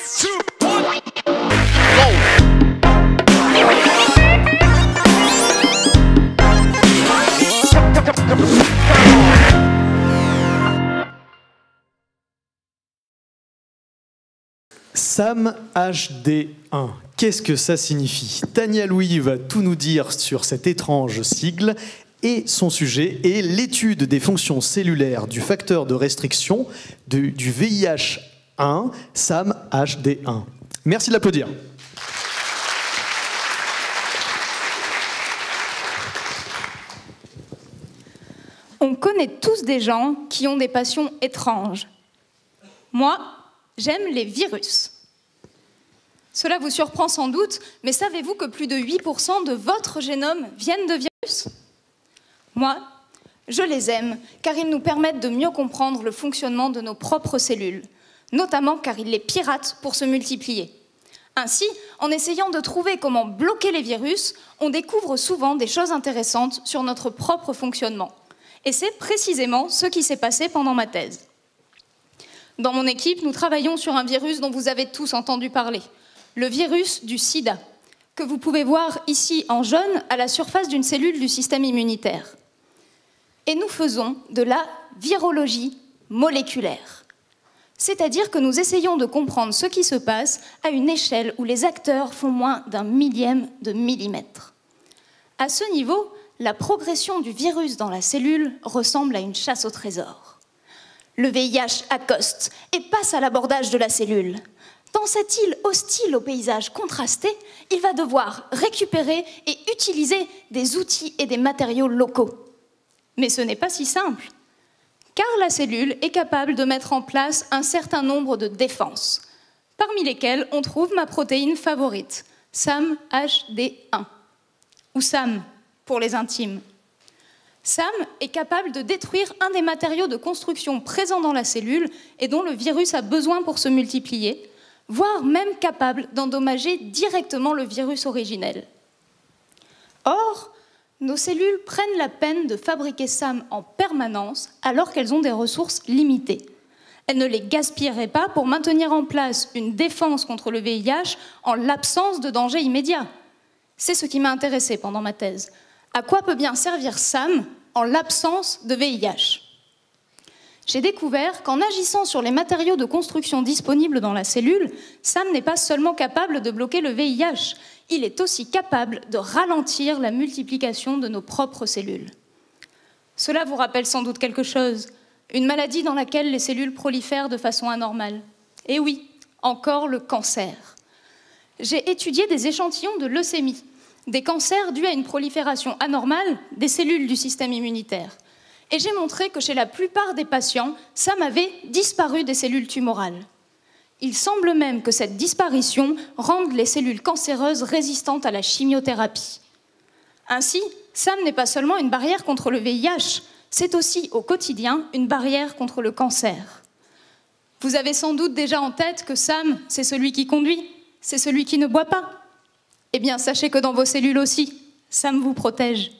2, 1, go! SAM HD1, qu'est-ce que ça signifie? Tania Louis va tout nous dire sur cette étrange sigle et son sujet est l'étude des fonctions cellulaires du facteur de restriction du VIH1, SAM HD1. Merci de l'applaudir. On connaît tous des gens qui ont des passions étranges. Moi, j'aime les virus. Cela vous surprend sans doute, mais savez-vous que plus de 8% de votre génome viennent de virus? Moi, je les aime, car ils nous permettent de mieux comprendre le fonctionnement de nos propres cellules, notamment car ils les piratent pour se multiplier. Ainsi, en essayant de trouver comment bloquer les virus, on découvre souvent des choses intéressantes sur notre propre fonctionnement. Et c'est précisément ce qui s'est passé pendant ma thèse. Dans mon équipe, nous travaillons sur un virus dont vous avez tous entendu parler, le virus du sida, que vous pouvez voir ici en jaune à la surface d'une cellule du système immunitaire. Et nous faisons de la virologie moléculaire. C'est-à-dire que nous essayons de comprendre ce qui se passe à une échelle où les acteurs font moins d'un millième de millimètre. À ce niveau, la progression du virus dans la cellule ressemble à une chasse au trésor. Le VIH accoste et passe à l'abordage de la cellule. Dans cette île hostile au paysage contrasté, il va devoir récupérer et utiliser des outils et des matériaux locaux. Mais ce n'est pas si simple, car la cellule est capable de mettre en place un certain nombre de défenses, parmi lesquelles on trouve ma protéine favorite, SAM HD1, ou SAM pour les intimes. SAM est capable de détruire un des matériaux de construction présents dans la cellule et dont le virus a besoin pour se multiplier, voire même capable d'endommager directement le virus originel. Or, nos cellules prennent la peine de fabriquer SAM en permanence alors qu'elles ont des ressources limitées. Elles ne les gaspilleraient pas pour maintenir en place une défense contre le VIH en l'absence de danger immédiat. C'est ce qui m'a intéressée pendant ma thèse. À quoi peut bien servir SAM en l'absence de VIH? J'ai découvert qu'en agissant sur les matériaux de construction disponibles dans la cellule, SAM n'est pas seulement capable de bloquer le VIH, il est aussi capable de ralentir la multiplication de nos propres cellules. Cela vous rappelle sans doute quelque chose, une maladie dans laquelle les cellules prolifèrent de façon anormale. Et oui, encore le cancer. J'ai étudié des échantillons de leucémie, des cancers dus à une prolifération anormale des cellules du système immunitaire. Et j'ai montré que chez la plupart des patients, SAM avait disparu des cellules tumorales. Il semble même que cette disparition rende les cellules cancéreuses résistantes à la chimiothérapie. Ainsi, SAM n'est pas seulement une barrière contre le VIH, c'est aussi au quotidien une barrière contre le cancer. Vous avez sans doute déjà en tête que SAM, c'est celui qui conduit, c'est celui qui ne boit pas. Eh bien, sachez que dans vos cellules aussi, SAM vous protège.